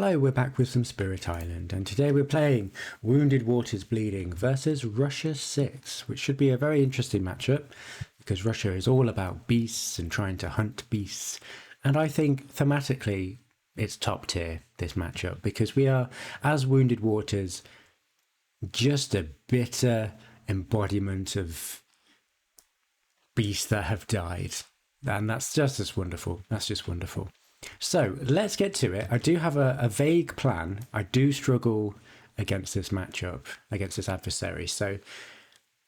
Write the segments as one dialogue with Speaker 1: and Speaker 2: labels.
Speaker 1: Hello, we're back with some Spirit Island, and today we're playing Wounded Waters Bleeding versus Russia 6, which should be a very interesting matchup, because Russia is all about beasts and trying to hunt beasts, and I think thematically it's top tier, this matchup, because we are, as Wounded Waters, just a bitter embodiment of beasts that have died, and that's just wonderful. That's just wonderful. So let's get to it. I do have a vague plan. I do struggle against this matchup, against this adversary. So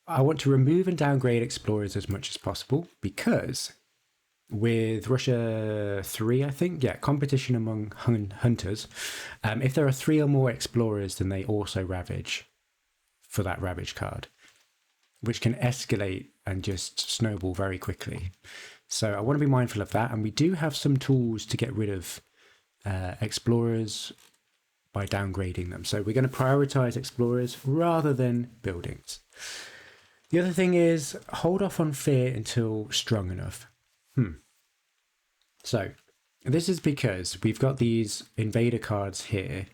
Speaker 1: I want to remove and downgrade explorers as much as possible, because with Russia 3, I think, competition among hunters, if there are 3 or more explorers, then they also ravage for that ravage card, which can escalate and just snowball very quickly. So I want to be mindful of that, and we do have some tools to get rid of explorers by downgrading them. So we're going to prioritize explorers rather than buildings. The other thing is hold off on fear until strong enough. So this is because we've got these invader cards here,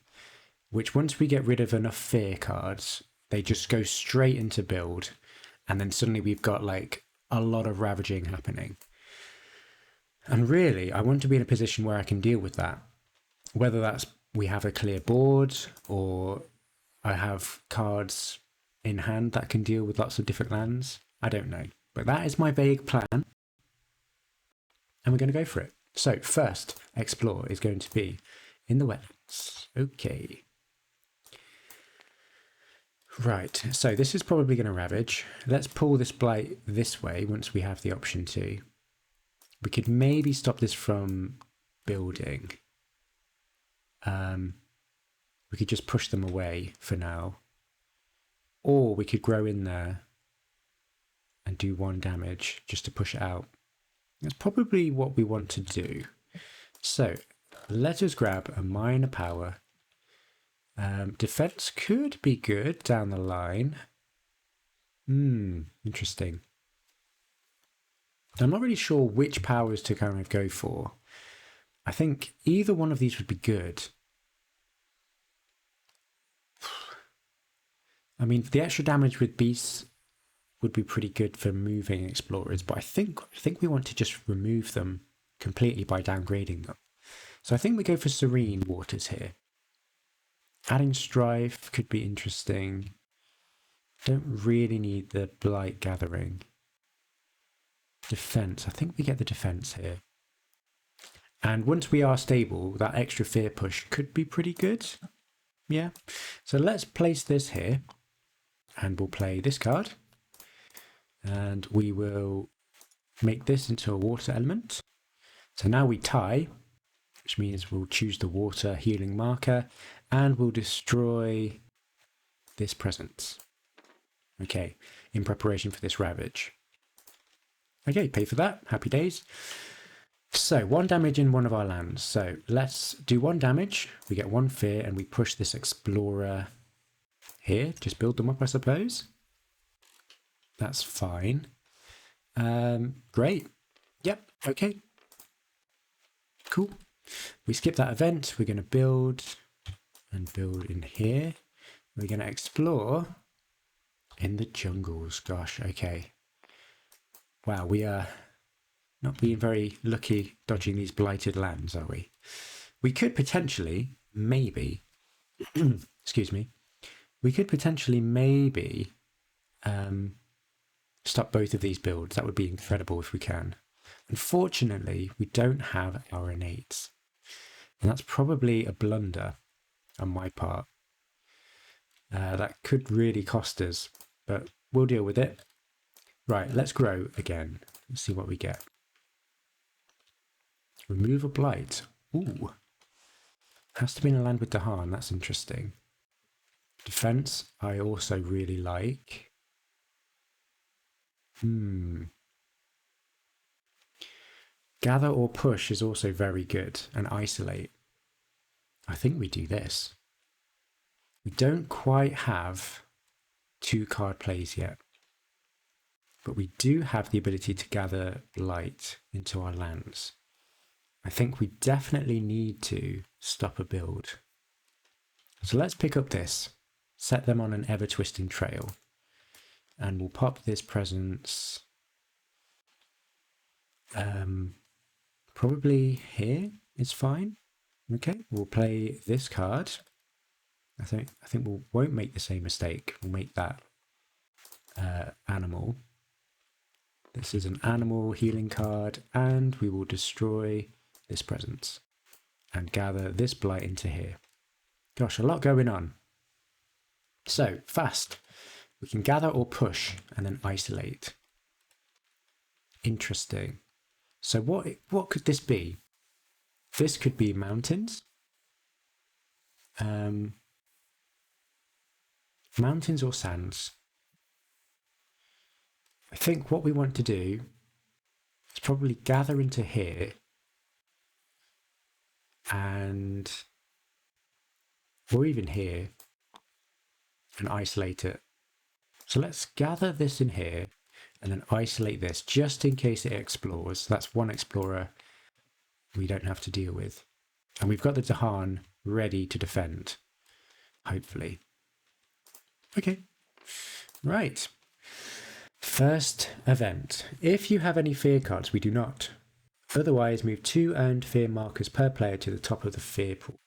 Speaker 1: which once we get rid of enough fear cards, they just go straight into build, and then suddenly we've got like a lot of ravaging happening. And really, I want to be in a position where I can deal with that. Whether that's we have a clear board, or I have cards in hand that can deal with lots of different lands. I don't know. But that is my vague plan. And we're going to go for it. So first, explore is going to be in the wetlands. Okay. Right, so this is probably going to ravage. Let's pull this blight this way once we have the option to. We could maybe stop this from building. We could just push them away for now. Or we could grow in there and do 1 damage just to push it out. That's probably what we want to do. So let us grab a minor power. Defense could be good down the line. Interesting. I'm not really sure which powers to kind of go for. I think either one of these would be good. I mean, the extra damage with beasts would be pretty good for moving explorers, but I think we want to just remove them completely by downgrading them. So I think we go for Serene Waters here. Adding Strife could be interesting. Don't really need the Blight Gathering. Defense, I think we get the defense here. And once we are stable, that extra fear push could be pretty good. Yeah. So let's place this here, and we'll play this card. And we will make this into a water element. So now we tie, which means we'll choose the water healing marker, and we'll destroy this presence. Okay, in preparation for this ravage. Okay, pay for that. Happy days. So 1 damage in one of our lands. So let's do 1 damage. We get 1 fear, and we push this explorer here. Just build them up, I suppose. That's fine. Great. Yep. Okay. Cool. We skip that event. We're going to build and build in here. We're going to explore in the jungles. Gosh. Okay. Wow, we are not being very lucky dodging these blighted lands, are we? We could potentially, maybe, excuse me, we could potentially maybe stop both of these builds. That would be incredible if we can. Unfortunately, we don't have our innates. And that's probably a blunder on my part. That could really cost us, but we'll deal with it. Right, let's grow again. Let's see what we get. Remove a blight. Ooh. Has to be in a land with Dahan. That's interesting. Defense, I also really like. Gather or push is also very good. And isolate. I think we do this. We don't quite have 2 card plays yet. But we do have the ability to gather light into our lands. I think we definitely need to stop a build. So let's pick up this, set them on an ever-twisting trail, and we'll pop this presence probably here is fine. Okay, we'll play this card. I think we won't make the same mistake. We'll make that animal. This is an animal healing card, and we will destroy this presence and gather this blight into here. Gosh, a lot going on. So, fast. We can gather or push and then isolate. Interesting. So what could this be? This could be mountains. Mountains or sands. I think what we want to do is probably gather into here and, or even here, and isolate it. So let's gather this in here and then isolate this just in case it explores. That's one explorer we don't have to deal with. And we've got the Dahan ready to defend, hopefully. Okay, right. First event. If you have any fear cards, we do not. Otherwise, move 2 earned fear markers per player to the top of the fear pool.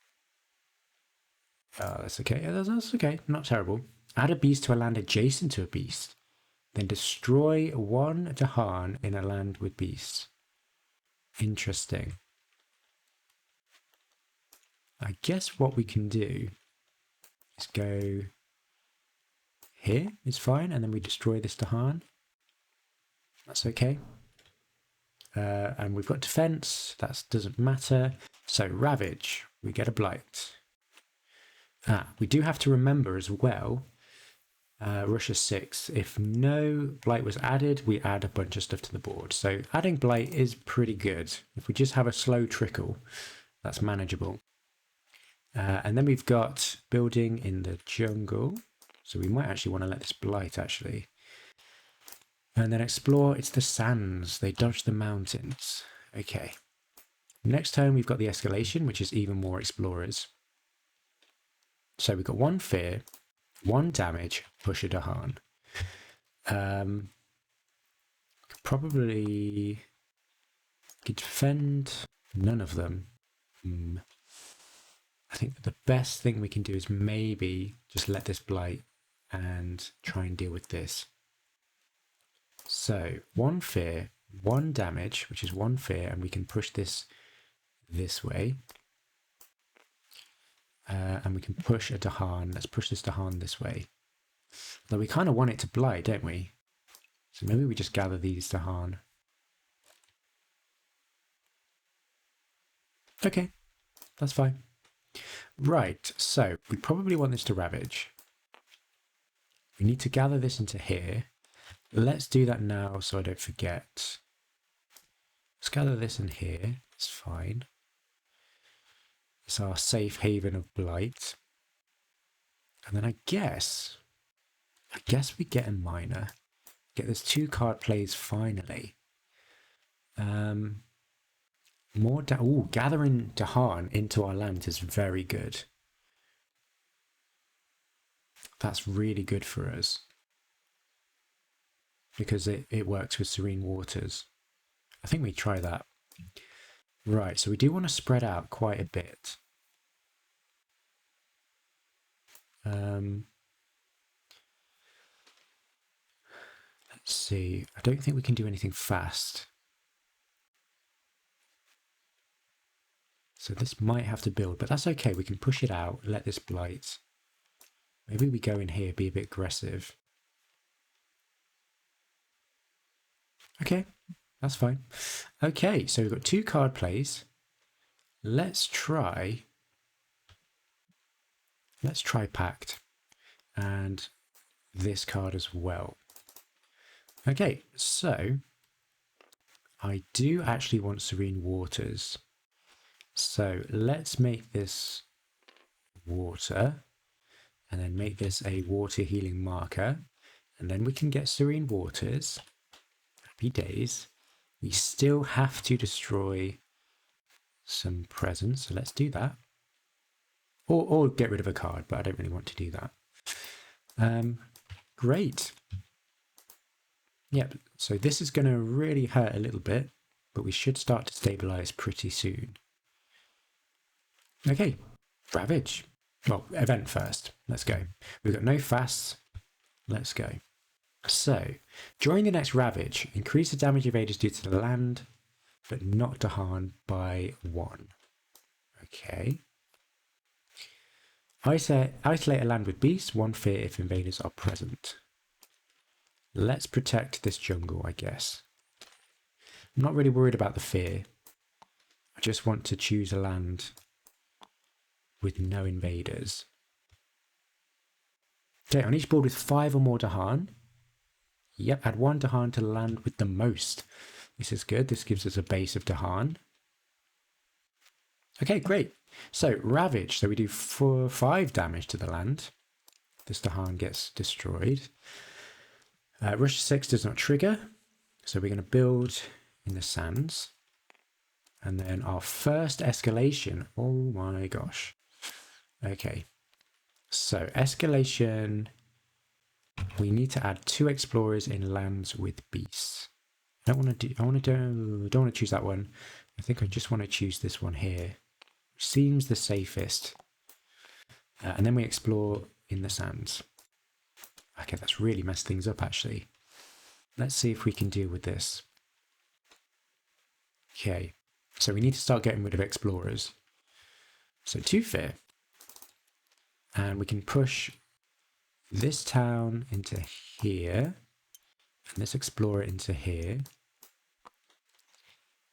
Speaker 1: That's okay. That's okay. Not terrible. Add a beast to a land adjacent to a beast. Then destroy 1 Dahan in a land with beasts. Interesting. I guess what we can do is go here. It's fine. And then we destroy this Dahan. That's okay. And we've got defense. That doesn't matter. So ravage. We get a blight. We do have to remember as well, Russia 6, if no blight was added, we add a bunch of stuff to the board. So adding blight is pretty good. If we just have a slow trickle, that's manageable. And then we've got building in the jungle. So we might actually want to let this blight actually. And then explore, it's the sands. They dodge the mountains. Okay. Next turn we've got the escalation, which is even more explorers. So we've got 1 fear, 1 damage, push a Dahan. Probably could defend none of them. I think the best thing we can do is maybe just let this blight and try and deal with this. So 1 fear, 1 damage, which is 1 fear, and we can push this way. And we can push a Dahan. Let's push this Dahan this way. Though we kind of want it to blight, don't we? So maybe we just gather these Dahan. Okay, that's fine. Right, so we probably want this to ravage. We need to gather this into here. Let's do that now so I don't forget. Let's gather this in here. It's fine. It's our safe haven of blight. And then I guess we get a minor. Get this 2 card plays finally. Gathering Dahan into our land is very good. That's really good for us. Because it works with Serene Waters. I think we try that. Right, so we do want to spread out quite a bit. Let's see. I don't think we can do anything fast. So this might have to build, but that's okay. We can push it out, let this blight. Maybe we go in here, be a bit aggressive. Okay, that's fine. Okay, so we've got 2 card plays. Let's try Pact and this card as well. Okay, so I do actually want Serene Waters. So let's make this water and then make this a water healing marker. And then we can get Serene Waters. Happy days. We still have to destroy some presents. So let's do that. Or get rid of a card, but I don't really want to do that. Great. Yep, so this is going to really hurt a little bit, but we should start to stabilize pretty soon. Okay, Ravage. Well, event first. Let's go. We've got no fasts. Let's go. So, during the next Ravage, increase the damage invaders do to the land, but not Dahan by 1. Okay. Isolate a land with beasts, 1 fear if invaders are present. Let's protect this jungle, I guess. I'm not really worried about the fear. I just want to choose a land with no invaders. Okay, on each board with 5 or more Dahan. Yep, add 1 Dahan to the land with the most. This is good. This gives us a base of Dahan. Okay, great. So, Ravage. So we do 5 damage to the land. This Dahan gets destroyed. Rush 6 does not trigger. So we're going to build in the sands. And then our first escalation. Oh my gosh. Okay. So, escalation. We need to add 2 explorers in lands with beasts. I don't want to choose that one. I think I just want to choose this one here. Seems the safest. And then we explore in the sands. Okay, that's really messed things up actually. Let's see if we can deal with this. Okay, so we need to start getting rid of explorers. So 2 fear. And we can push this town into here. And this explorer into here.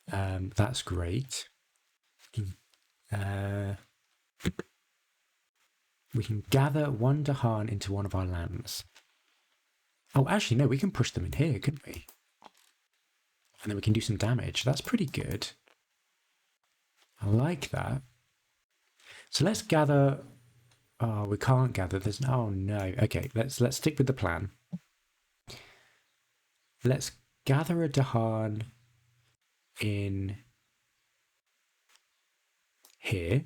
Speaker 1: That's great. We can gather 1 Dahan into one of our lands. Oh, actually, no, we can push them in here, couldn't we? And then we can do some damage. That's pretty good. I like that. So let's gather. Oh, we can't gather. There's oh no. Okay, let's stick with the plan. Let's gather a Dahan in here.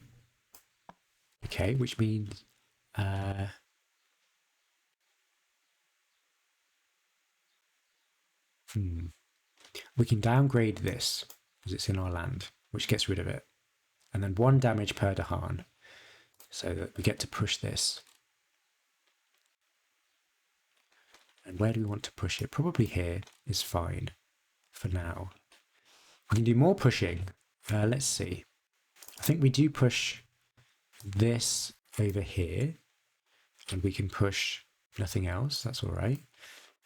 Speaker 1: Okay, which means we can downgrade this because it's in our land, which gets rid of it. And then 1 damage per Dahan, so that we get to push this. And where do we want to push it? Probably here is fine for now. We can do more pushing. Let's see. I think we do push this over here, and we can push nothing else. That's all right.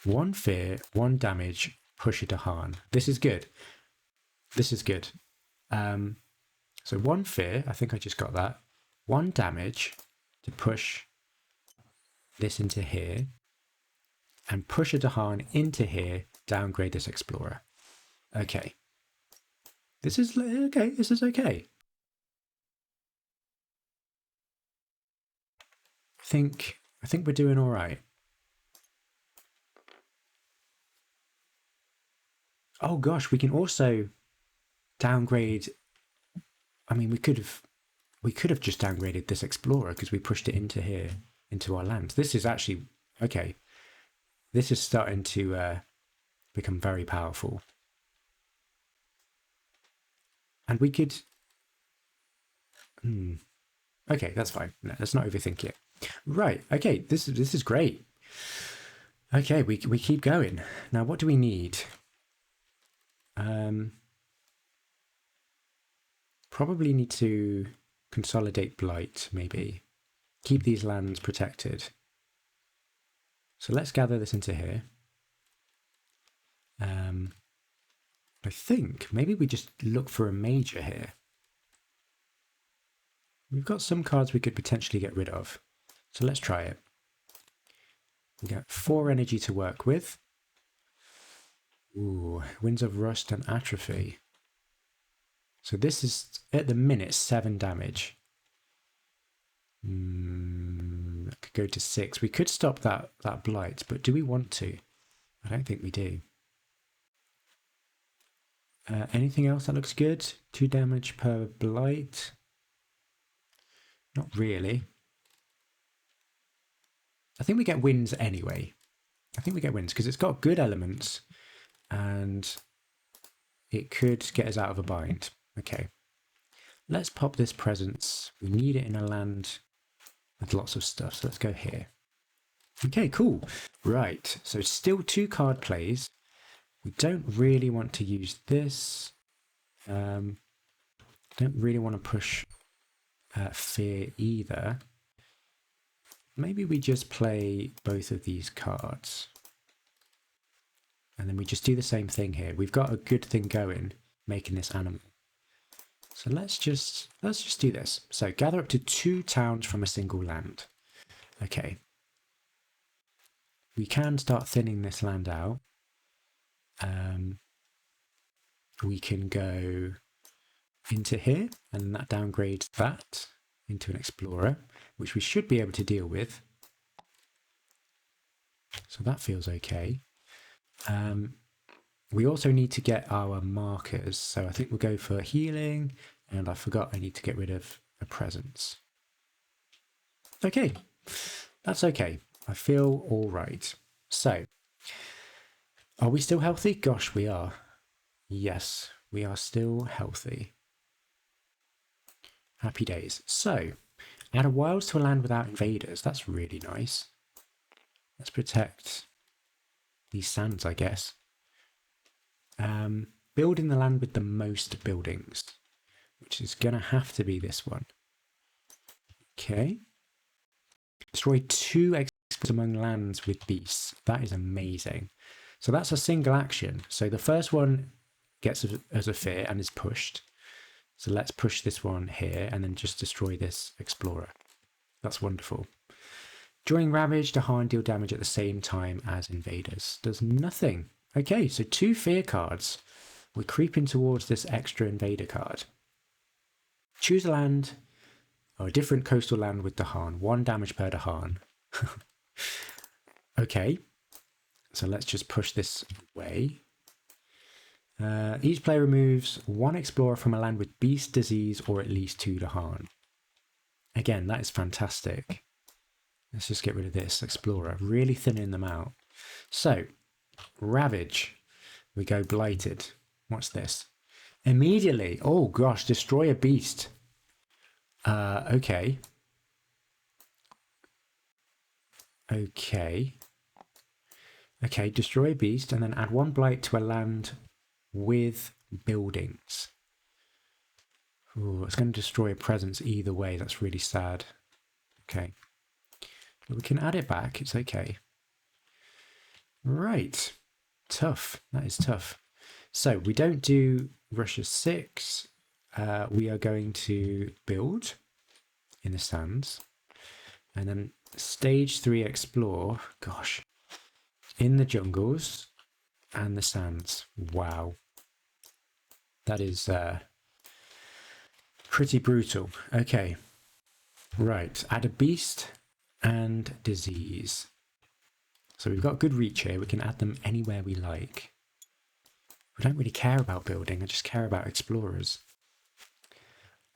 Speaker 1: 1 fear, 1 damage, push a Dahan. This is good. This is good. So 1 fear, I think I just got that. 1 damage to push this into here, and push a Dahan into here, downgrade this explorer. Okay. This is okay. This is okay. I think we're doing all right. Oh gosh, we can also downgrade. I mean, we could have just downgraded this explorer because we pushed it into here, into our land. This is actually okay. This is starting to become very powerful. And we could. Okay, that's fine. No, let's not overthink it. Right. Okay. This is great. Okay, we keep going. Now, what do we need? Probably need to consolidate blight. Maybe keep these lands protected. So let's gather this into here. I think maybe we just look for a major here. We've got some cards we could potentially get rid of. So let's try it. We got 4 energy to work with. Ooh, Winds of Rust and Atrophy. So this is, at the minute, 7 damage. That could go to 6. We could stop that blight, but do we want to? I don't think we do. Anything else that looks good? 2 damage per blight. Not really. I think we get wins anyway. I think we get wins because it's got good elements and it could get us out of a bind. Okay. Let's pop this presence. We need it in a land with lots of stuff. So let's go here. Okay, cool. Right. So still 2 card plays. We don't really want to use this. Don't really want to push fear either. Maybe we just play both of these cards. And then we just do the same thing here. We've got a good thing going, making this animal. So let's just do this. So gather up to 2 towns from a single land. Okay. We can start thinning this land out. We can go into here, and that downgrades that into an explorer, which we should be able to deal with. So that feels okay. We also need to get our markers. So I think we'll go for healing, and I forgot I need to get rid of a presence. Okay, that's okay. I feel all right. So, are we still healthy? Gosh, we are. Yes, we are still healthy. Happy days. So, add a wilds to a land without invaders. That's really nice. Let's protect these sands, I guess. Building the land with the most buildings, which is going to have to be this one. Okay. Destroy 2 exports among lands with beasts. That is amazing. So that's a single action. So the first one gets as a fear and is pushed. So let's push this one here and then just destroy this explorer. That's wonderful. During Ravage, the Harn deal damage at the same time as invaders. Does nothing. Okay, so 2 fear cards. We're creeping towards this extra invader card. Choose a land or a different coastal land with Dahan. 1 damage per Dahan. Okay, so let's just push this away. Each player removes 1 explorer from a land with beast, disease, or at least 2 Dahan. Again, that is fantastic. Let's just get rid of this explorer, really thinning them out. So, Ravage. We go Blighted. What's this? Immediately. Oh gosh, destroy a beast. Okay. Okay. Okay, destroy a beast and then add 1 blight to a land with buildings. Ooh, it's going to destroy a presence either way. That's really sad. Okay. But we can add it back. It's okay. Right. Tough. That is tough. So we don't do Russia 6. We are going to build in the sands. And then stage 3 explore. Gosh. In the jungles and the sands. Wow. That is pretty brutal. Okay. Right. Add a beast and disease. So we've got good reach here. We can add them anywhere we like. We don't really care about building. I just care about explorers.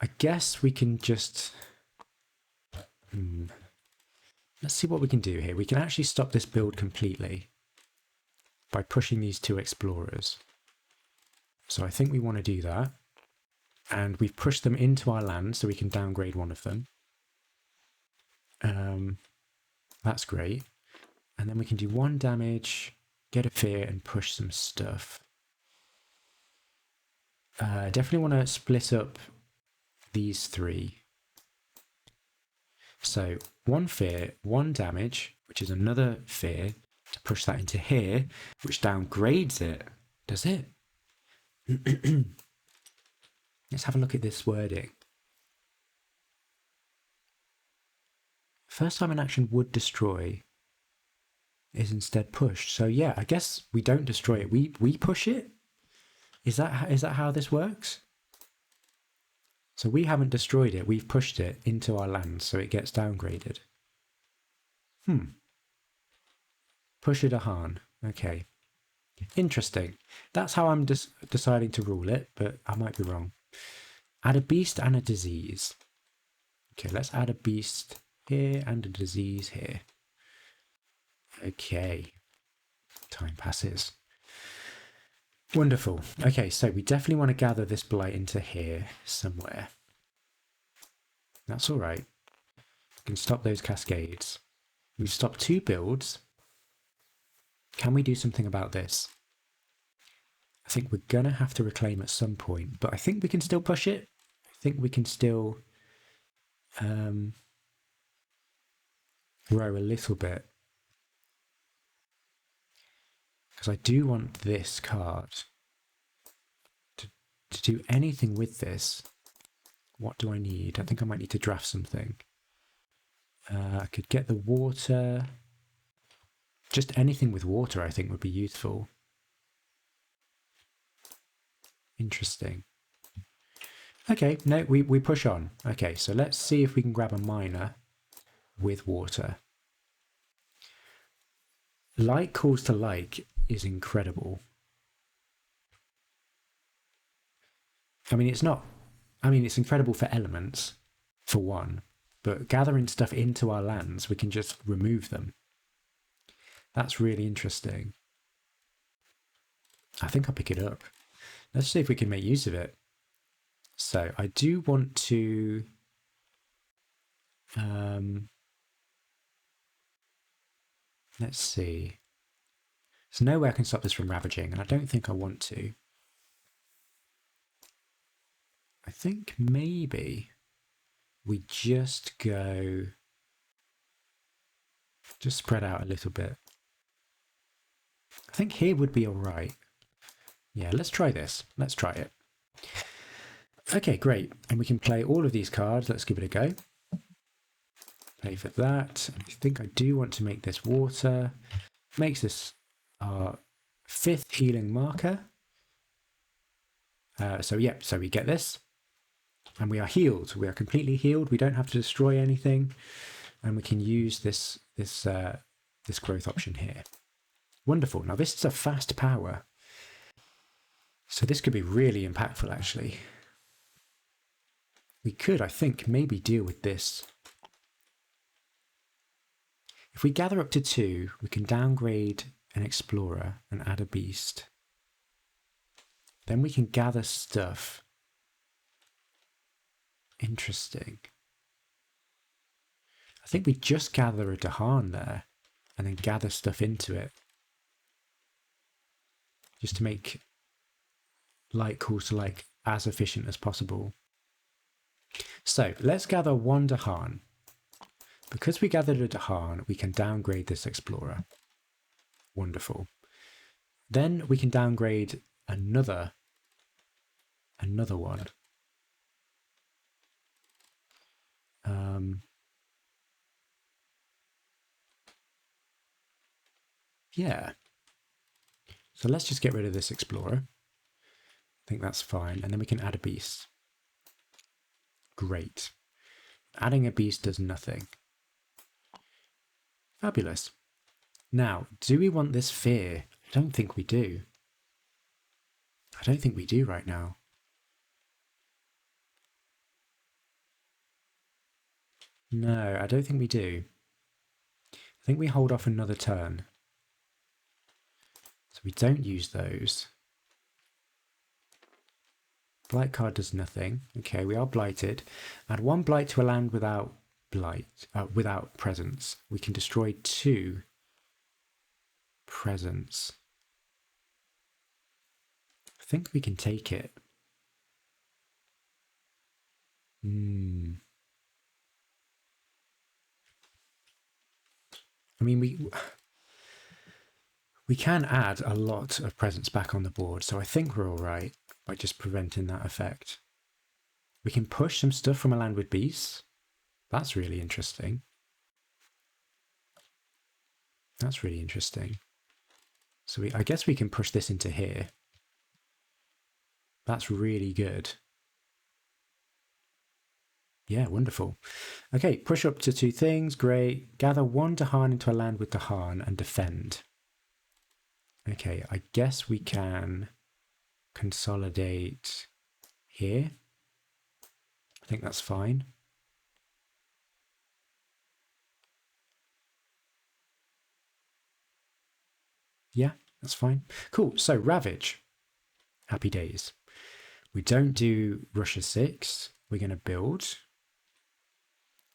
Speaker 1: I guess we can just... Let's see what we can do here. We can actually stop this build completely by pushing these 2 explorers. So I think we want to do that. And we've pushed them into our land so we can downgrade 1 of them. That's great. And then we can do 1 damage, get a fear, and push some stuff. Definitely want to split up these 3. So 1 fear, 1 damage, which is another fear, to push that into here, which downgrades it. Does it? Let's have a look at this wording. First time an action would destroy is instead pushed. So yeah, I guess we don't destroy it. We push it. Is that how this works? So we haven't destroyed it. We've pushed it into our land, so it gets downgraded. Push it a Harn. Okay. Interesting. That's how I'm deciding to rule it, but I might be wrong. Add a beast and a disease. Okay, let's add a beast here and a disease here. Okay. Time passes. Wonderful. Okay, so we definitely want to gather this blight into here somewhere. That's all right. We can stop those cascades. We've stopped 2 builds. Can we do something about this? I think we're going to have to reclaim at some point, but I think we can still push it. I think we can still grow a little bit. Because I do want this card to do anything with this. What do I need? I think I might need to draft something. I could get the water. Just anything with water I think would be useful. Interesting. Okay, no, we push on. Okay, so let's see if we can grab a miner with water. Like calls to like is incredible. I mean, it's incredible for elements, for one, but gathering stuff into our lands, we can just remove them. That's really interesting. I think I'll pick it up. Let's see if we can make use of it. So I do want to let's see. There's no way I can stop this from ravaging, and I don't think I want to. I think maybe we just spread out a little bit. I think here would be all right. Yeah, let's try this. Let's try it. Okay, great. And we can play all of these cards. Let's give it a go. Play for that. I think I do want to make this water. Makes this our 5th healing marker. So we get this. And we are healed. We are completely healed. We don't have to destroy anything. And we can use this growth option here. Wonderful. Now this is a fast power. So this could be really impactful actually. We could, I think, maybe deal with this. If we gather up to 2, we can downgrade an explorer and add a beast. Then we can gather stuff. Interesting. I think we just gather a Dahan there and then gather stuff into it. Just to make like calls to like as efficient as possible. So let's gather 1 Dahan. Because we gathered a Dahan, we can downgrade this explorer. Wonderful. Then we can downgrade another one. Yeah. So let's just get rid of this explorer. I think that's fine. And then we can add a beast. Great. Adding a beast does nothing. Fabulous. Now, do we want this fear? I don't think we do. I don't think we do right now. No, I don't think we do. I think we hold off another turn. So we don't use those. Blight card does nothing. Okay, we are blighted. Add 1 blight to a land without without presence. We can destroy 2 presence. I think we can take it. I mean, we can add a lot of presence back on the board, so I think we're all right by just preventing that effect. We can push some stuff from a land with beasts. That's really interesting. That's really interesting. So I guess we can push this into here. That's really good. Yeah, wonderful. Okay, push up to 2 things. Great. Gather 1 Dahan into a land with Dahan and defend. Okay, I guess we can consolidate here. I think that's fine. Yeah, that's fine. Cool. So Ravage. Happy days. We don't do Russia 6. We're going to build.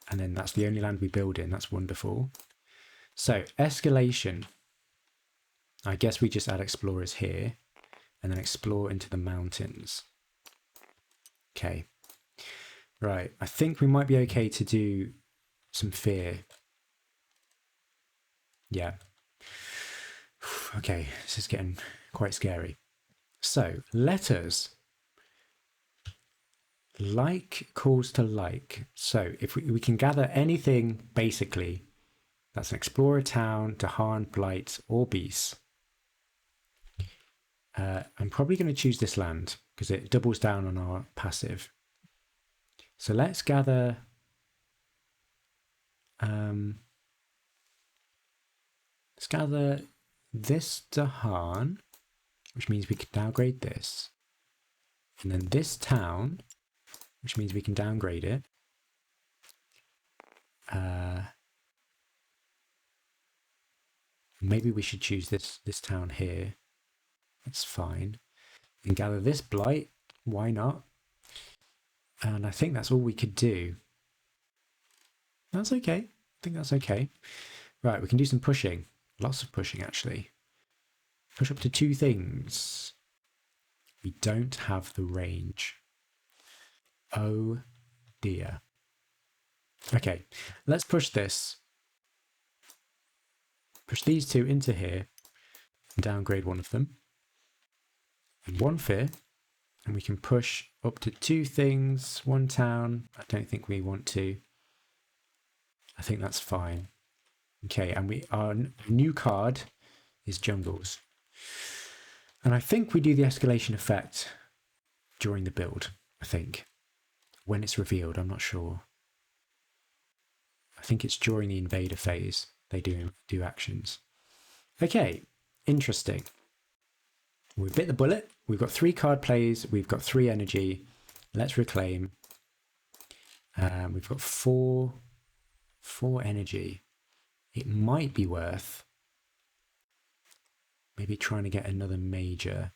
Speaker 1: And then that's the only land we build in. That's wonderful. So escalation. I guess we just add explorers here and then explore into the mountains. Okay. Right. I think we might be okay to do some fear. Yeah. Okay. This is getting quite scary. So letters. Like calls to like. So if we can gather anything, basically, that's an explorer town, Dahan, Blight, or Beast. I'm probably going to choose this land because it doubles down on our passive. So let's gather. Let's gather this Dahan, which means we can downgrade this. And then this town, which means we can downgrade it. Maybe we should choose this town here. That's fine. And gather this Blight. Why not? And I think that's all we could do. That's okay. I think that's okay. Right, we can do some pushing. Lots of pushing, actually. Push up to 2 things. We don't have the range. Oh dear. Okay, let's push this. Push these 2 into here and downgrade one of them. And 1 fear. And we can push up to 2 things, 1 town. I don't think we want to. I think that's fine. Okay, and our new card is jungles. And I think we do the escalation effect during the build, I think. When it's revealed, I'm not sure. I think it's during the invader phase they do actions. Okay, interesting. We bit the bullet. We've got 3 card plays. We've got 3 energy. Let's reclaim. We've got 4 energy. It might be worth maybe trying to get another major.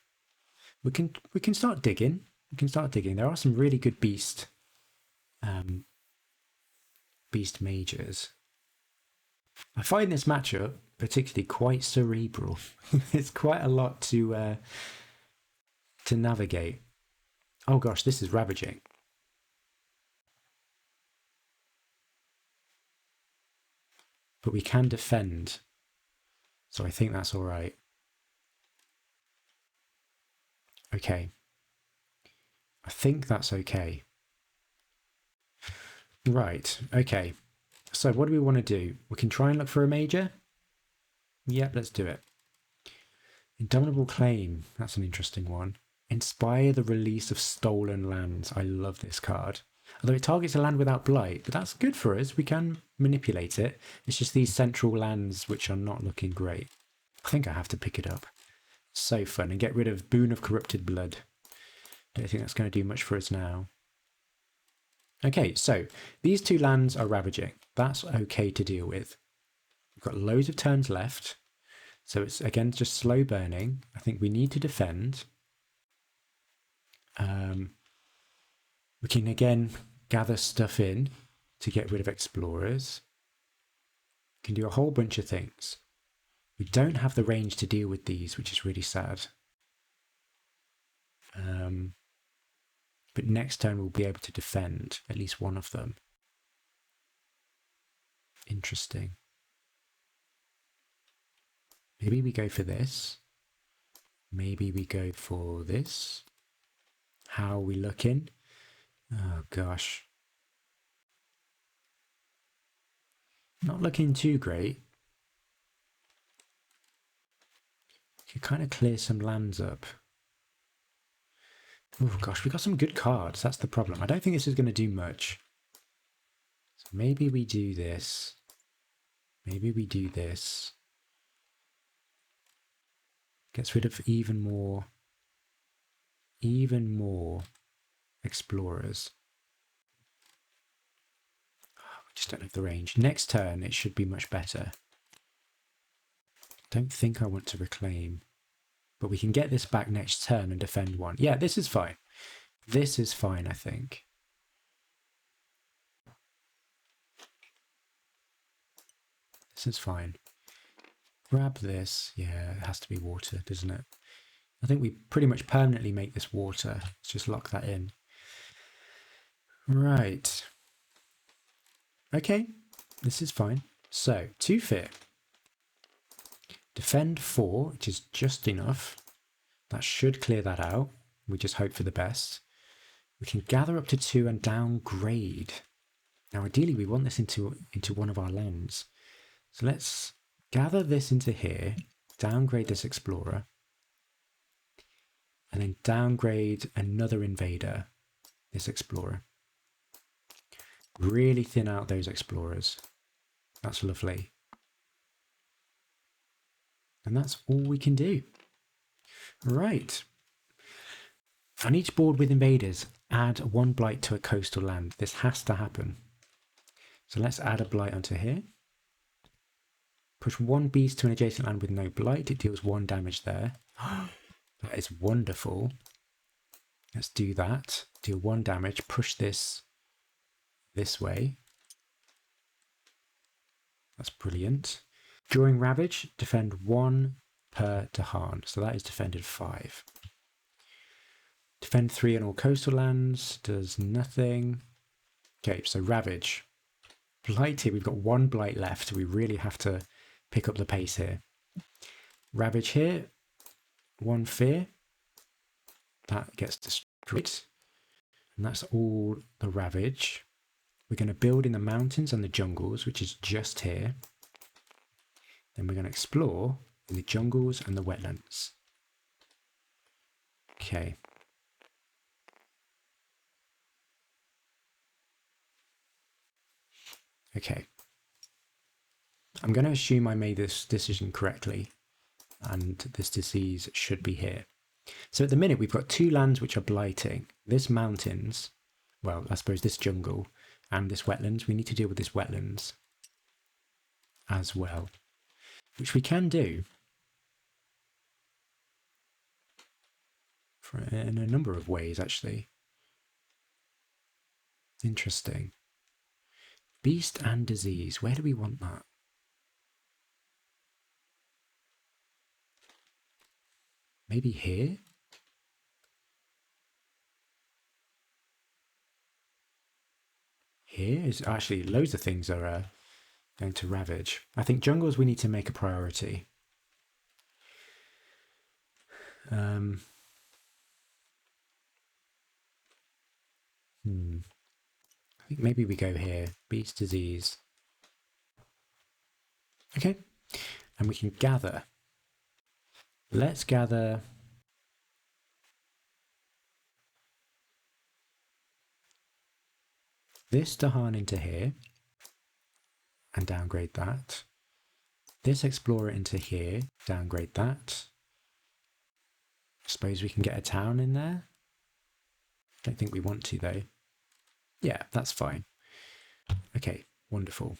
Speaker 1: We can start digging. We can start digging. There are some really good beast majors. I find this matchup particularly quite cerebral. It's quite a lot to navigate. Oh gosh, this is ravaging. But we can defend. So I think that's all right. Okay. I think that's okay. Right, okay. So what do we want to do? We can try and look for a major. Yep, let's do it. Indomitable Claim. That's an interesting one. Inspire the release of stolen lands. I love this card. Although it targets a land without blight, but that's good for us. We can manipulate it. It's just these central lands which are not looking great. I think I have to pick it up. So fun. And get rid of Boon of Corrupted Blood. Don't think that's going to do much for us now. Okay, so these 2 lands are ravaging. That's okay to deal with. We've got loads of turns left. So it's, again, just slow burning. I think we need to defend. We can, again, gather stuff in to get rid of explorers. We can do a whole bunch of things. We don't have the range to deal with these, which is really sad. But next turn we'll be able to defend at least one of them. Interesting. Maybe we go for this. Maybe we go for this. How are we looking? Oh gosh. Not looking too great. Could kind of clear some lands up. Oh gosh, we got some good cards. That's the problem. I don't think this is going to do much. So maybe we do this. Maybe we do this. Gets rid of even more explorers. We just don't have the range. Next turn, it should be much better. Don't think I want to reclaim. But we can get this back next turn and defend one. Yeah, this is fine. This is fine, I think. This is fine. Grab this. Yeah, it has to be water, doesn't it? I think we pretty much permanently make this water. Let's just lock that in. Right. Okay, this is fine. So, 2 fear. Defend 4, which is just enough. That should clear that out. We just hope for the best. We can gather up to 2 and downgrade. Now, ideally, we want this into one of our lands. So let's gather this into here, downgrade this explorer, and then downgrade another invader, this explorer. Really thin out those explorers. That's lovely. And that's all we can do. Right. On each board with invaders, add 1 blight to a coastal land. This has to happen. So let's add a blight onto here. Push 1 beast to an adjacent land with no blight. It deals 1 damage there. That is wonderful. Let's do that. Deal 1 damage. Push this way. That's brilliant. During Ravage, defend 1 per Dahan. So that is defended 5. Defend 3 on all coastal lands. Does nothing. Okay, so Ravage. Blight here. We've got 1 blight left. We really have to pick up the pace here. Ravage here. 1 fear. That gets destroyed. And that's all the Ravage. We're going to build in the mountains and the jungles, which is just here. Then we're going to explore in the jungles and the wetlands. Okay. Okay. I'm going to assume I made this decision correctly, and this disease should be here. So at the minute, we've got 2 lands which are blighting. This mountains, well, I suppose this jungle, and this wetlands. We need to deal with this wetlands as well, which we can do in a number of ways, actually. Interesting. Beast and disease. Where do we want that? Maybe here? Here is actually loads of things are going to ravage. I think jungles we need to make a priority. I think maybe we go here. Beast disease. Okay. And we can gather. Let's gather this Dahan into here and downgrade that. This Explorer into here, downgrade that. I suppose we can get a town in there. Don't think we want to though. Yeah, that's fine. Okay, wonderful.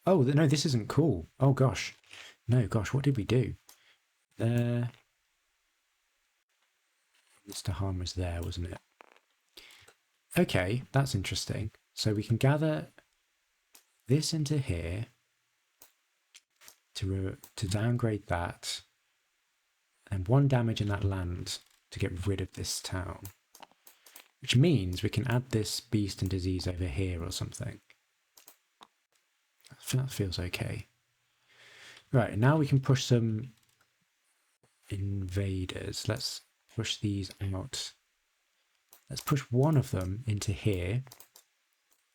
Speaker 1: Oh, no, this isn't cool. Oh gosh. No, gosh, what did we do? There. Mr. Harm was there, wasn't it? Okay, that's interesting. So we can gather this into here to downgrade that, and 1 damage in that land to get rid of this town. Which means we can add this beast and disease over here or something. That feels okay. Right, now we can push some invaders. Let's push these out. Let's push 1 of them into here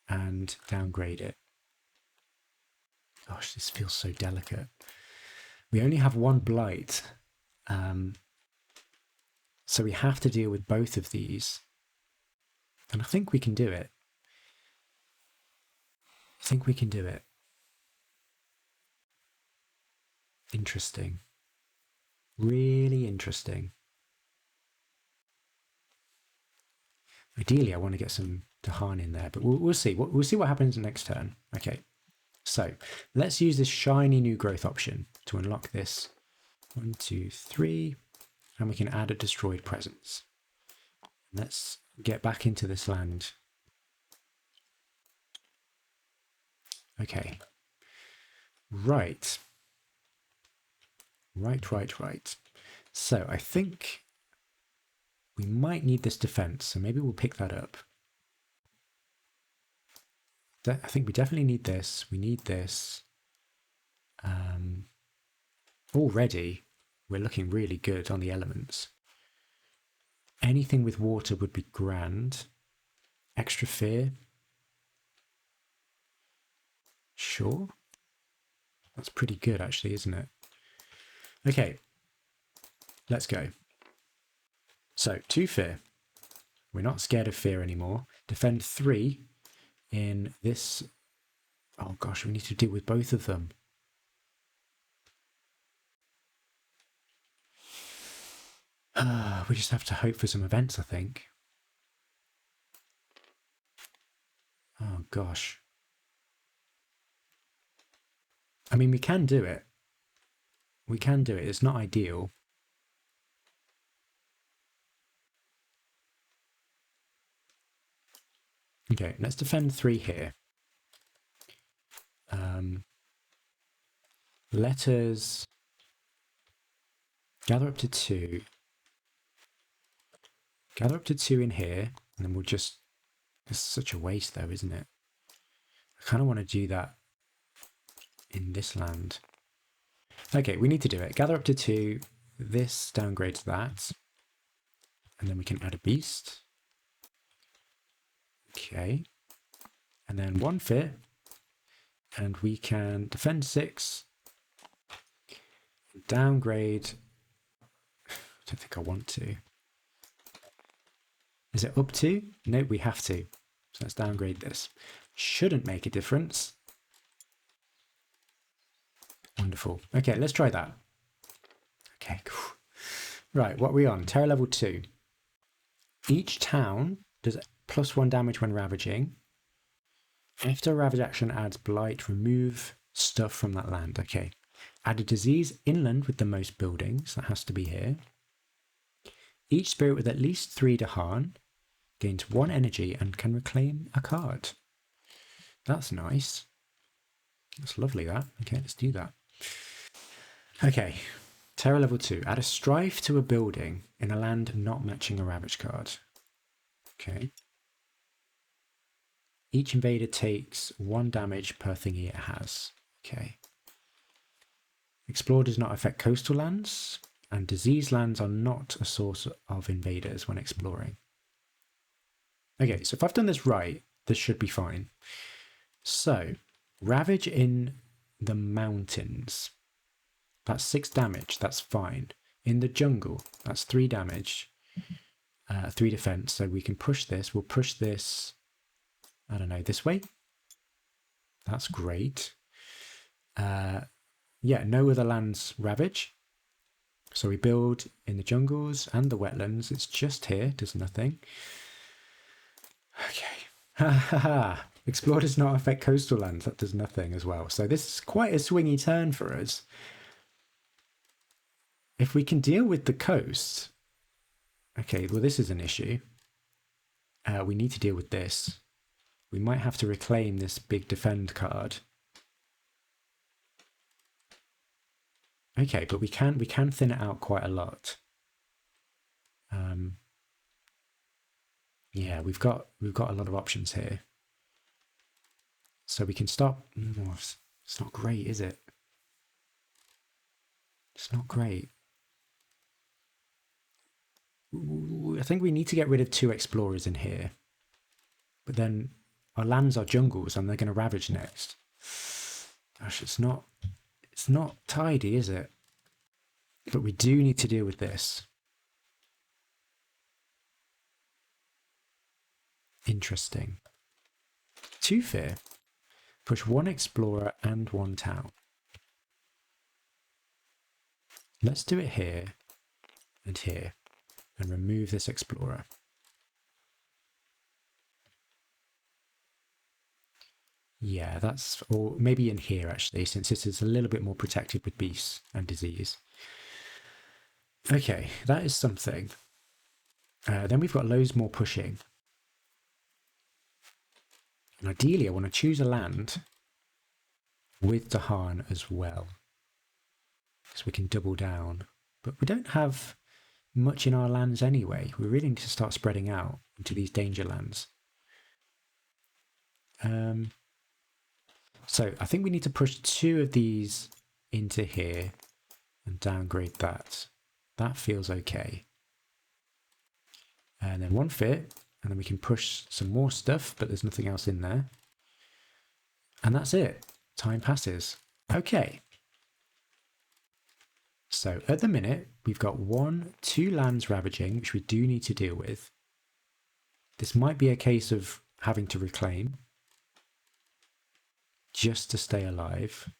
Speaker 1: and downgrade it. Gosh, this feels so delicate. We only have 1 blight. So we have to deal with both of these. And I think we can do it. I think we can do it. Interesting. Really interesting. Ideally, I want to get some Dahan in there, but we'll see. We'll see what happens next turn. Okay, so let's use this shiny new growth option to unlock this. 1, 2, 3, and we can add a destroyed presence. Let's get back into this land. Okay. Right. Right. So I think we might need this defense, so maybe we'll pick that up. I think we definitely need this. We need this. Already, we're looking really good on the elements. Anything with water would be grand. Extra fear. Sure. That's pretty good, actually, isn't it? Okay. Let's go. So, 2 fear. We're not scared of fear anymore. Defend 3 in this. Oh gosh, we need to deal with both of them. We just have to hope for some events, I think. Oh gosh. I mean, we can do it. We can do it. It's not ideal. Okay, let's defend 3 here. Let us gather up to 2. Gather up to 2 in here, and then we'll just... It's such a waste though, isn't it? I kind of want to do that in this land. Okay, we need to do it. Gather up to 2. This downgrades that. And then we can add a beast. Okay. And then 1 fear. And we can defend 6. Downgrade. I don't think I want to. Is it up to? No, we have to. So let's downgrade this. Shouldn't make a difference. Wonderful. Okay, let's try that. Okay, cool. Right, what are we on? Terror level 2. Each town does +1 damage when ravaging. After a ravage action adds blight, remove stuff from that land. Okay. Add a disease inland with the most buildings. That has to be here. Each spirit with at least 3 Dahan gains 1 energy and can reclaim a card. That's nice. That's lovely, that. Okay, let's do that. Okay. Terror level 2. Add a strife to a building in a land not matching a ravage card. Okay. Each invader takes 1 damage per thingy it has. Okay. Explore does not affect coastal lands, and disease lands are not a source of invaders when exploring. Okay, so if I've done this right, this should be fine. So, ravage in the mountains. That's 6 damage, that's fine. In the jungle, that's 3 damage, 3 defense, so we can push this. We'll push this, I don't know, this way. That's great. Yeah, no other lands ravage. So we build in the jungles and the wetlands. It's just here, does nothing. Okay. Ha ha ha. Explore does not affect coastal lands. That does nothing as well. So this is quite a swingy turn for us. If we can deal with the coast... Okay, well this is an issue. We need to deal with this. We might have to reclaim this big defend card. Okay, but we can thin it out quite a lot. Yeah, we've got a lot of options here. So we can stop. It's not great, is it? It's not great. I think we need to get rid of 2 explorers in here. But then our lands are jungles and they're going to ravage next. Gosh, it's not tidy, is it? But we do need to deal with this. Interesting. 2 fear. Push 1 explorer and 1 town. Let's do it here and here and remove this explorer. Yeah, that's, or maybe in here actually, since this is a little bit more protected with beasts and disease. Okay, that is something. Then we've got loads more pushing. And ideally, I want to choose a land with Dahan as well, so we can double down. But we don't have much in our lands anyway. We really need to start spreading out into these danger lands. So I think we need to push 2 of these into here and downgrade that. That feels okay. And then 1 fit, and then we can push some more stuff, but there's nothing else in there. And that's it. Time passes. Okay. So at the minute, we've got 2 lands ravaging, which we do need to deal with. This might be a case of having to reclaim just to stay alive.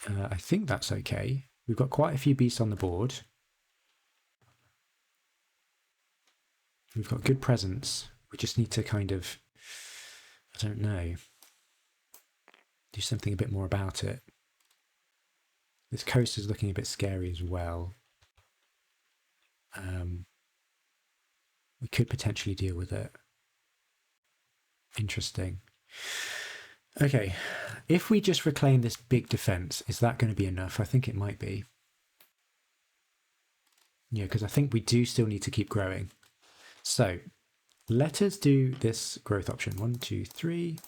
Speaker 1: I think that's okay. We've got quite a few beasts on the board. We've got good presence. We just need to kind of, I don't know, do something a bit more about it. This coast is looking a bit scary as well. We could potentially deal with it. Interesting. Okay, if we just reclaim this big defense, is that going to be enough? I think it might be. Yeah, because I think we do still need to keep growing. So let us do this growth option. 1, 2, 3.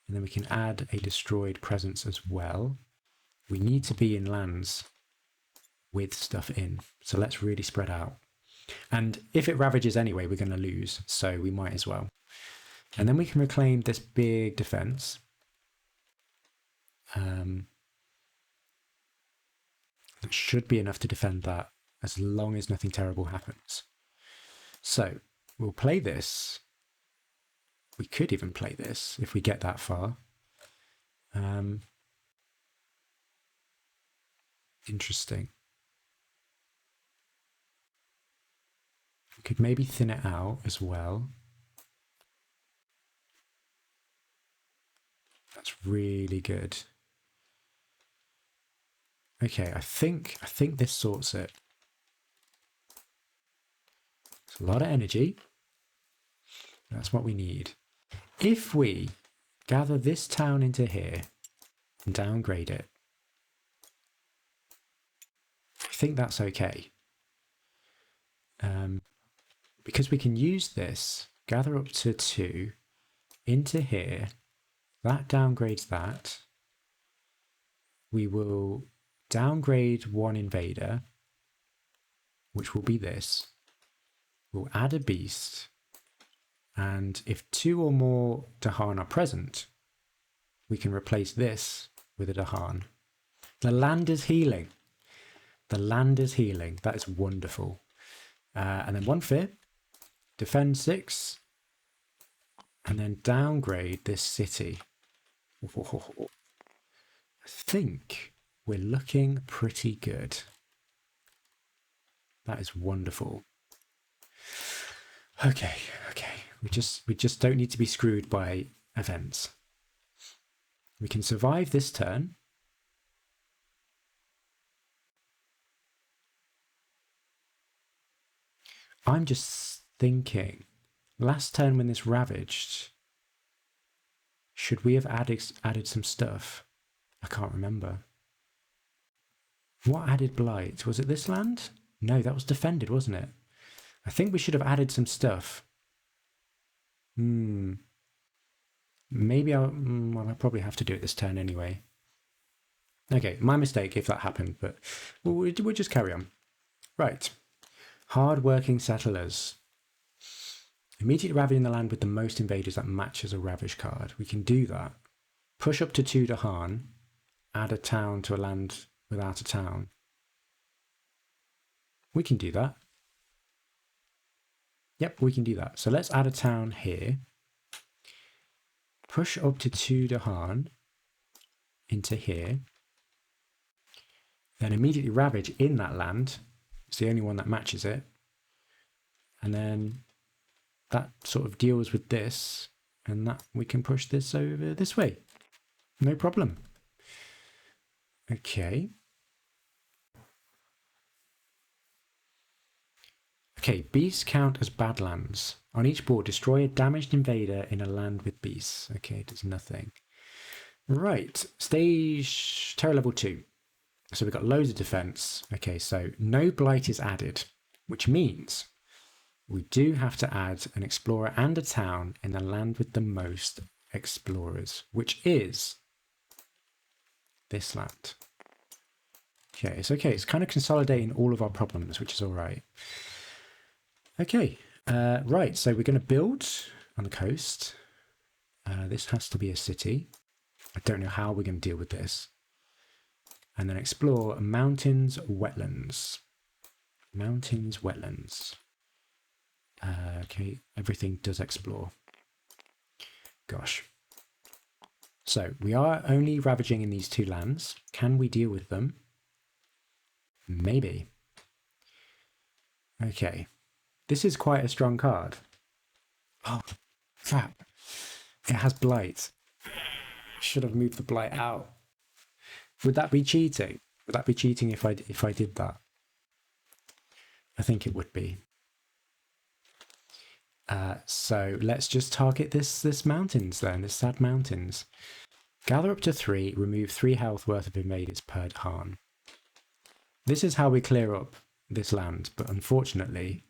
Speaker 1: And then we can add a destroyed presence as well. We need to be in lands with stuff in. So let's really spread out. And if it ravages anyway, we're going to lose. So we might as well. And then we can reclaim this big defense. That should be enough to defend that as long as nothing terrible happens. So we'll play this. We could even play this if we get that far. Interesting. We could maybe thin it out as well. That's really good. Okay, I think this sorts it. It's a lot of energy. That's what we need. If we gather this town into here and downgrade it, I think that's okay. Because we can use this, gather up to 2 into here, that downgrades that. We will downgrade 1 invader, which will be this. We'll add a beast, and if 2 or more Dahan are present, we can replace this with a Dahan. The land is healing. The land is healing. That is wonderful. And then 1 fit, defend 6, and then downgrade this city. I think we're looking pretty good. That is wonderful. Okay. We just don't need to be screwed by events. We can survive this turn. I'm just thinking, last turn when this ravaged, should we have added some stuff? I can't remember. What added blight? Was it this land? No, that was defended, wasn't it? I think we should have added some stuff. Maybe I'll probably have to do it this turn anyway. Okay, my mistake if that happened, but we'll just carry on. Right. Hard-working settlers. Immediately ravaging the land with the most invaders that matches a ravage card. We can do that. Push up to 2 Dahan. Add a town to a land without a town. We can do that. Yep, we can do that. So let's add a town here. Push up to 2 Dahan into here. then immediately ravage in that land. It's the only one that matches it. And then that sort of deals with this, and that we can push this over this way. No problem. Okay. Okay, beasts count as badlands. On each board, destroy a damaged invader in a land with beasts. Okay, it does nothing. Right, stage terror level 2. So we've got loads of defense. Okay, so no blight is added, which means we do have to add an explorer and a town in the land with the most explorers, which is this land. Okay, it's okay. It's kind of consolidating all of our problems, which is all right. Okay, right, so we're going to build on the coast. This has to be a city. I don't know how we're going to deal with this. And then explore mountains, wetlands. Mountains, wetlands. Okay, everything does explore. Gosh. So we are only ravaging in these 2 lands. Can we deal with them? Maybe. Okay. This is quite a strong card. Oh, crap. It has blight. Should have moved the blight out. Would that be cheating? Would that be cheating if I did that? I think it would be. So let's just target this mountains then, this sad mountains. Gather up to 3, remove 3 health worth of invaders per turn. This is how we clear up this land, but unfortunately,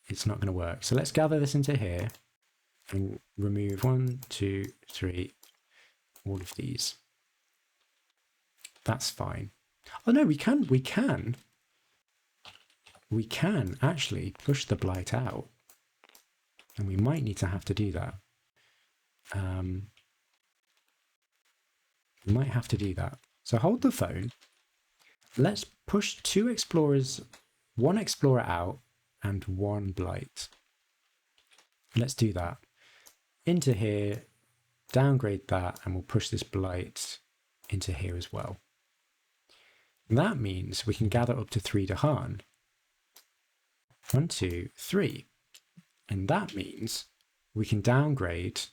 Speaker 1: it's not going to work. So let's gather this into here and remove 1, 2, 3, all of these. That's fine. Oh no, we can actually push the blight out. And we might need to have to do that. We might have to do that. So hold the phone. Let's push 2 explorers, 1 explorer out and 1 blight. Let's do that. Into here, downgrade that, and we'll push this blight into here as well. That means we can gather up to 3 Dahan. 1, 2, 3. And that means we can downgrade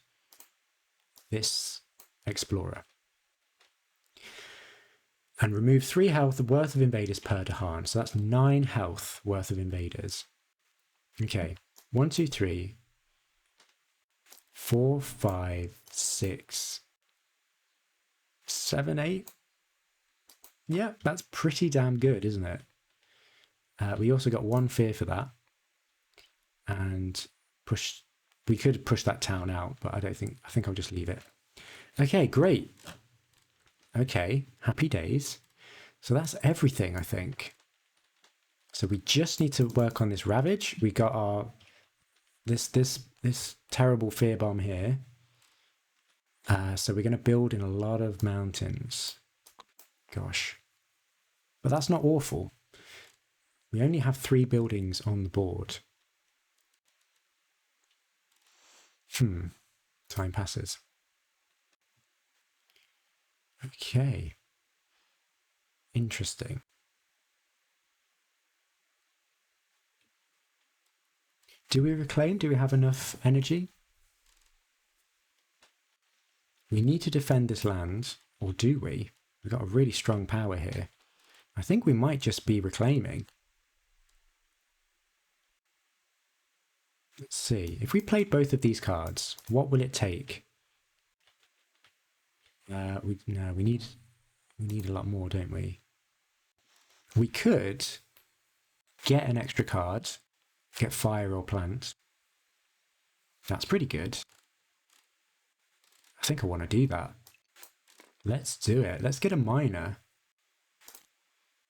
Speaker 1: this explorer. And remove 3 health worth of invaders per Dahan. So that's 9 health worth of invaders. Okay. 1, 2, 3. 4, 5, 6, 7, 8. Yeah, that's pretty damn good, isn't it? We also got 1 fear for that. And we could push that town out, but I think I'll just leave it. Okay, great. Okay, happy days. So that's everything, I think. So we just need to work on this ravage. We got our this terrible fear bomb here. So we're going to build in a lot of mountains. Gosh. But that's not awful. We only have 3 buildings on the board. Time passes. Okay. Interesting. Do we reclaim? Do we have enough energy? We need to defend this land, or do we? We've got a really strong power here. I think we might just be reclaiming. Let's see. If we played both of these cards, what will it take? We need a lot more, don't we? We could get an extra card, get fire or plant. That's pretty good. I think I want to do that. Let's do it. Let's get a miner.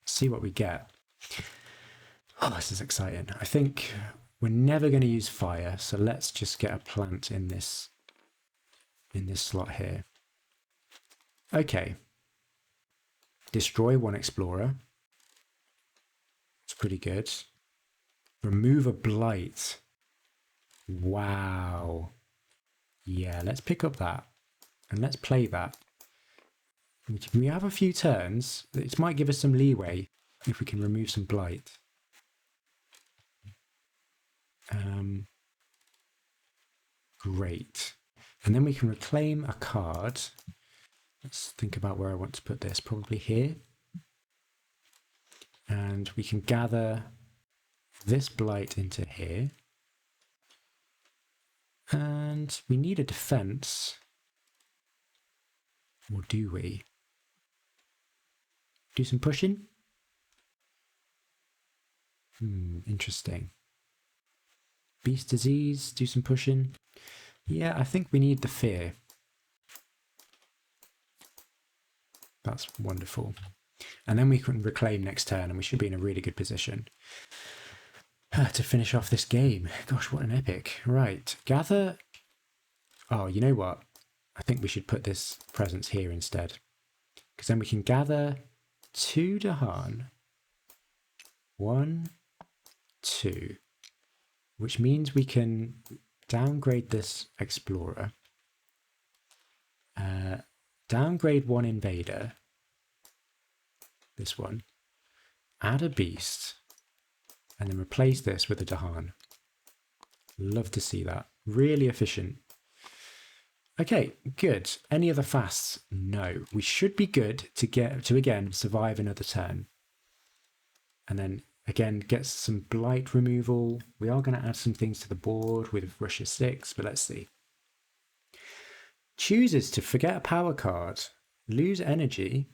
Speaker 1: See what we get. Oh, this is exciting. I think we're never going to use fire, so let's just get a plant in this slot here. Okay. Destroy 1 explorer. It's pretty good. Remove a blight. Wow. Yeah, let's pick up that. And let's play that. We have a few turns. It might give us some leeway if we can remove some blight. Great. And then we can reclaim a card. Let's think about where I want to put this. Probably here. And we can gather this blight into here. And we need a defense. Or do we? Do some pushing? Interesting. Beast disease, do some pushing. Yeah, I think we need the fear. That's wonderful. And then we can reclaim next turn and we should be in a really good position to finish off this game. Gosh, what an epic. Right, gather. Oh, you know what? I think we should put this presence here instead. Because then we can gather 2 Dahan. 1, 2. Which means we can downgrade this explorer. Downgrade 1 invader. This one. Add a beast. And then replace this with a Dahan. Love to see that. Really efficient. Okay, good. Any other fasts? No. We should be good to again survive another turn. And then again get some blight removal. We are going to add some things to the board with Russia 6, but let's see. Chooses to forget a power card. Lose energy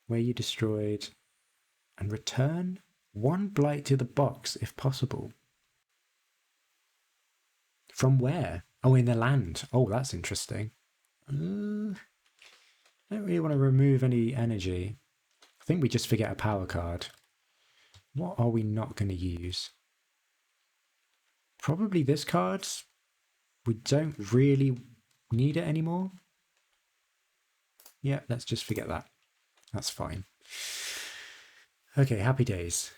Speaker 1: where you destroyed and return 1 blight to the box if possible. From where? Oh, in the land. Oh, that's interesting. I don't really want to remove any energy. I think we just forget a power card. What are we not going to use? Probably this card. We don't really need it anymore. Yeah, let's just forget that. That's fine. Okay, happy days.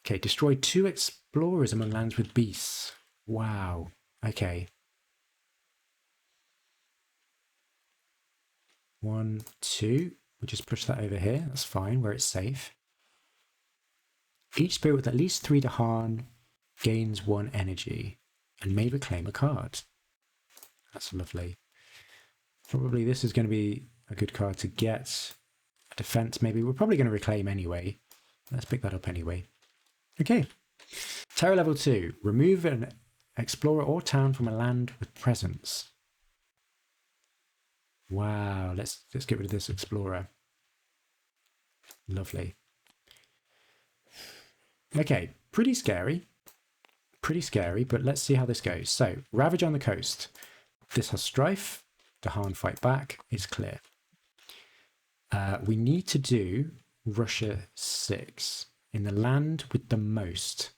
Speaker 1: Okay, destroy 2 explorers among lands with beasts. Wow. Okay. 1, 2. We'll just push that over here. That's fine, where it's safe. Each spirit with at least 3 Dahan gains 1 energy and may reclaim a card. That's lovely. Probably this is going to be a good card to get. A defense, maybe. We're probably going to reclaim anyway. Let's pick that up anyway. Okay. Terror level 2. Remove an explorer or town from a land with presence. Wow. Let's get rid of this explorer. Lovely. Okay. Pretty scary. Pretty scary, but let's see how this goes. So, Ravage on the coast. This has strife. Dahan fight back. It's clear. We need to do Russia 6 in the land with the most.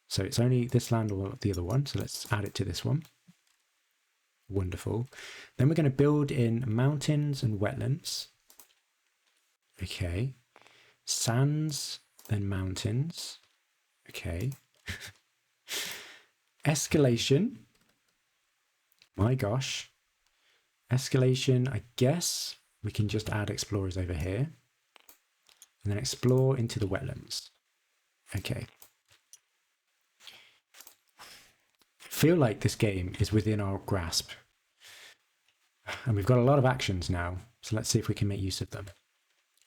Speaker 1: So it's only this land or the other one. So let's add it to this one. Wonderful. Then we're going to build in mountains and wetlands. Okay. Sands, then mountains. Okay. Escalation. My gosh. Escalation, I guess we can just add explorers over here. And then explore into the wetlands. Okay. I feel like this game is within our grasp. And we've got a lot of actions now. So let's see if we can make use of them.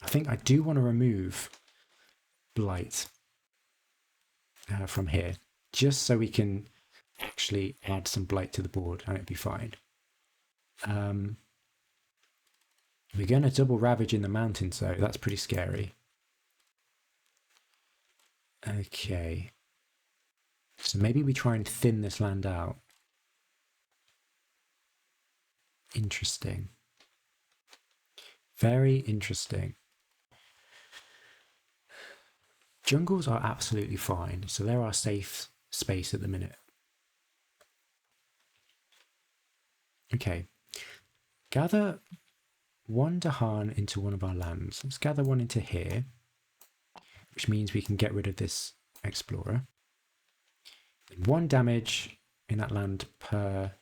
Speaker 1: I think I do want to remove blight from here. Just so we can actually add some blight to the board and it'd be fine. We're going to double ravage in the mountains though. That's pretty scary. Okay. So maybe we try and thin this land out. Interesting. Very interesting. Jungles are absolutely fine. So they're our safe space at the minute. Okay. Gather 1 Dahan into one of our lands. Let's gather 1 into here, which means we can get rid of this explorer. 1 damage in that land per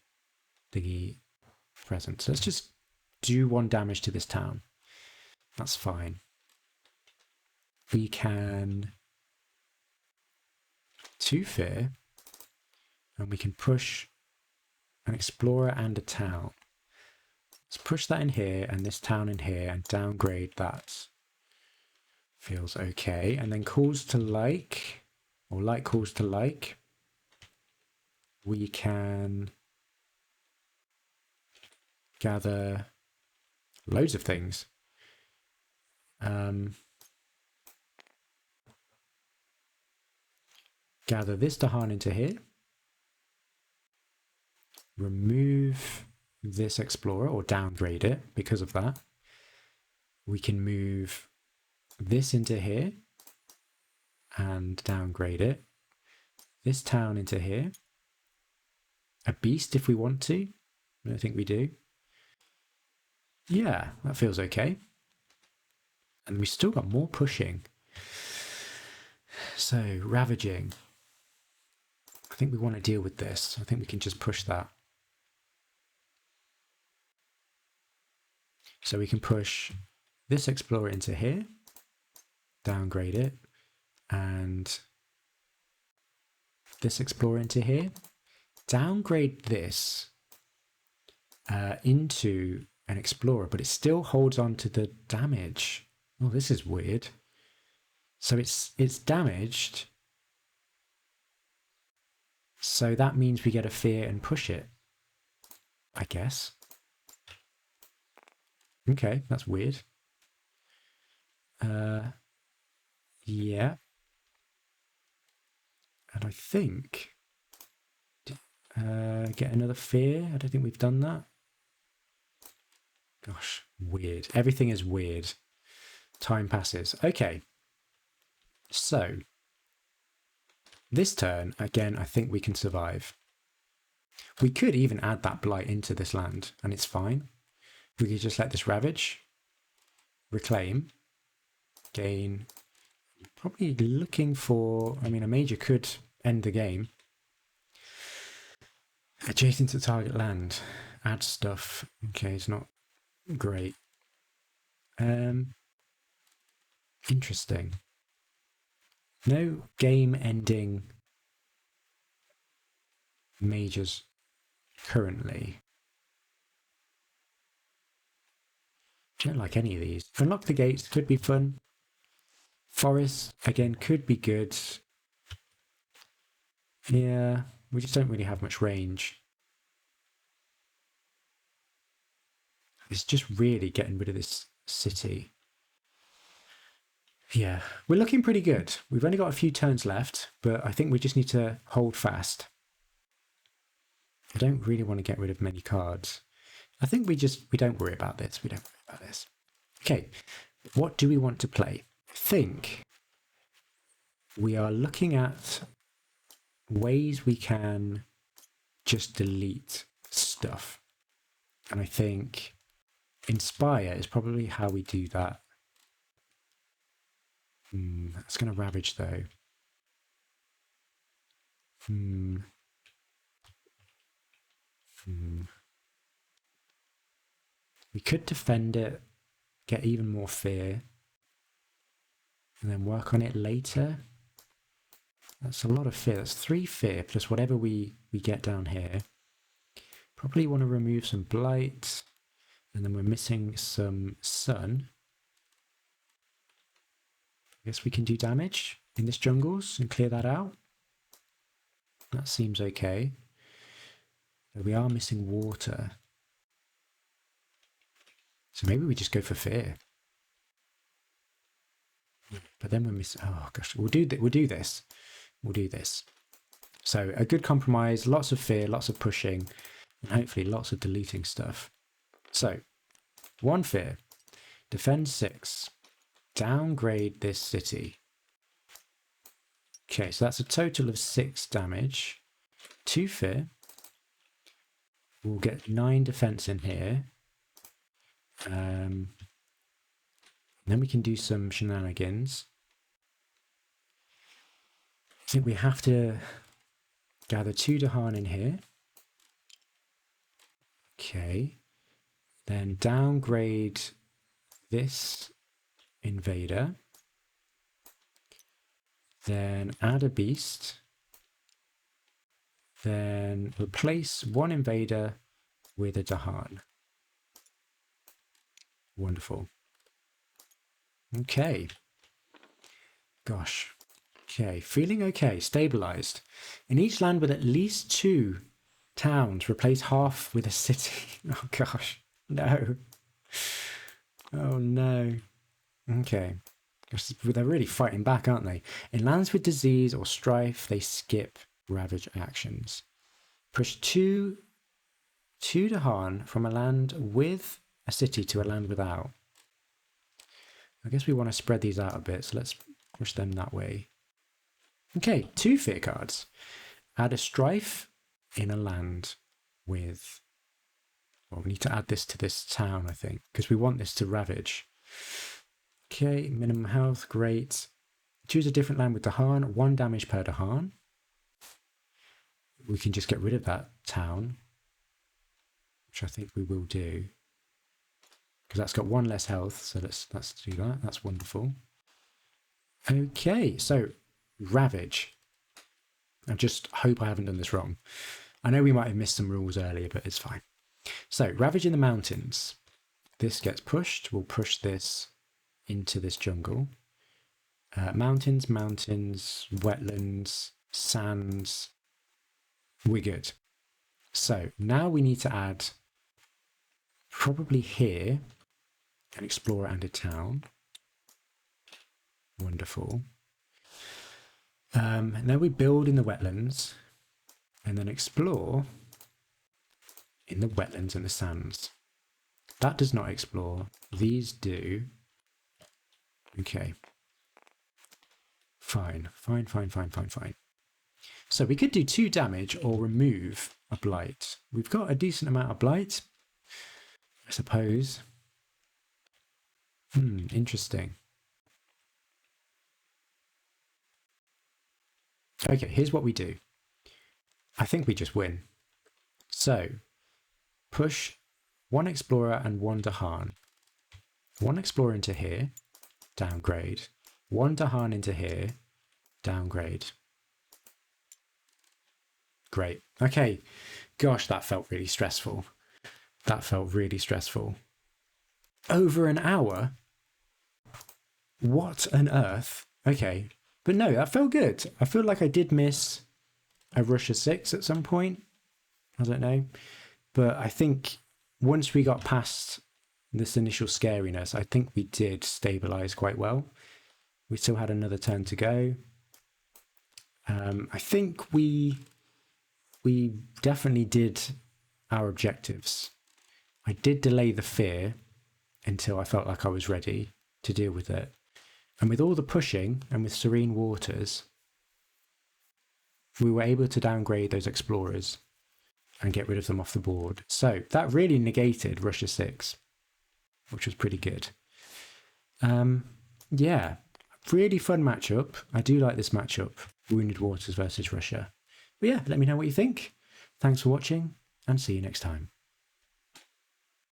Speaker 1: the present. So let's just do 1 damage to this town. That's fine. We can 2 fear, and we can push an explorer and a town. Let's push that in here and this town in here and downgrade that. Feels okay. And then calls to like, or like calls to like. We can gather loads of things. Gather this Dahan into here. Remove this explorer or downgrade it because of that. We can move this into here and downgrade it. This town into here. A beast if we want to. I don't think we do. Yeah, that feels okay. And we've still got more pushing. So, ravaging. I think we want to deal with this. I think we can just push that. So we can push this explorer into here, downgrade it, and this explorer into here. Downgrade this into an explorer, but it still holds on to the damage. Oh, this is weird. So it's damaged. So that means we get a fear and push it, I guess. Okay, that's weird. Yeah. And I think get another fear. I don't think we've done that. Gosh, weird. Everything is weird. Time passes. Okay. So this turn, again, I think we can survive. We could even add that blight into this land and it's fine. We could just let this ravage, reclaim, gain. Probably looking for, I mean, a major could end the game. Adjacent to target land, add stuff. Okay, it's not great. Interesting. No game ending majors currently. I don't like any of these. Unlock the gates could be fun. Forest, again, could be good. Yeah, we just don't really have much range. It's just really getting rid of this city. Yeah, we're looking pretty good. We've only got a few turns left, but I think we just need to hold fast. I don't really want to get rid of many cards. I think we don't worry about this. We don't worry about this. Okay, what do we want to play? I think we are looking at ways we can just delete stuff. And I think Inspire is probably how we do that. That's going to ravage though. We could defend it, get even more fear, and then work on it later. That's a lot of fear. That's 3 fear plus whatever we get down here. Probably want to remove some blight, and then we're missing some sun. I guess we can do damage in this jungles and clear that out. That seems okay. But we are missing water. So maybe we just go for fear. But then we're missing... Oh, gosh. We'll do this. We'll do this. So a good compromise. Lots of fear, lots of pushing, and hopefully lots of deleting stuff. So 1 fear. Defend 6. Downgrade this city. Okay, so that's a total of 6 damage. 2 fear. We'll get 9 defense in here. Then we can do some shenanigans. I think we have to gather 2 Dahan in here. Okay. Then downgrade this invader. Then add a beast. Then replace one invader with a Dahan. Wonderful. Okay. Gosh. Okay, feeling okay, stabilized. In each land with at least 2 towns, replace half with a city. Oh gosh, no. Oh no. Okay. They're really fighting back, aren't they? In lands with disease or strife, they skip ravage actions. Push 2 Dahan from a land with a city to a land without. I guess we want to spread these out a bit, so let's push them that way. Okay, 2 fear cards. Add a strife in a land with... Well, we need to add this to this town, I think, because we want this to ravage. Okay, minimum health, great. Choose a different land with Dahan, 1 damage per Dahan. We can just get rid of that town, which I think we will do. Because that's got 1 less health, so let's do that. That's wonderful. Okay, so ravage. I just hope I haven't done this wrong. I know we might have missed some rules earlier, but it's fine. So, ravage in the mountains. This gets pushed. We'll push this into this jungle. Mountains, wetlands, sands. We're good. So, now we need to add probably here an explorer and a town. Wonderful. Now we build in the wetlands and then explore in the wetlands and the sands. That does not explore. These do. Okay. Fine. So we could do 2 damage or remove a blight. We've got a decent amount of blight, I suppose. Interesting. Okay, here's what we do. I think we just win. So, push 1 explorer and 1 Dahan. 1 explorer into here, downgrade. 1 Dahan into here, downgrade. Great. Okay. Gosh, that felt really stressful. Over an hour? What on earth? Okay. But no, that felt good. I feel like I did miss a Russia 6 at some point. I don't know. But I think once we got past this initial scariness, I think we did stabilize quite well. We still had another turn to go. I think we definitely did our objectives. I did delay the fear until I felt like I was ready to deal with it. And with all the pushing and with Serene Waters, we were able to downgrade those explorers and get rid of them off the board. So that really negated Russia 6, which was pretty good. Yeah, really fun matchup. I do like this matchup, Wounded Waters versus Russia. But yeah, let me know what you think. Thanks for watching and see you next time.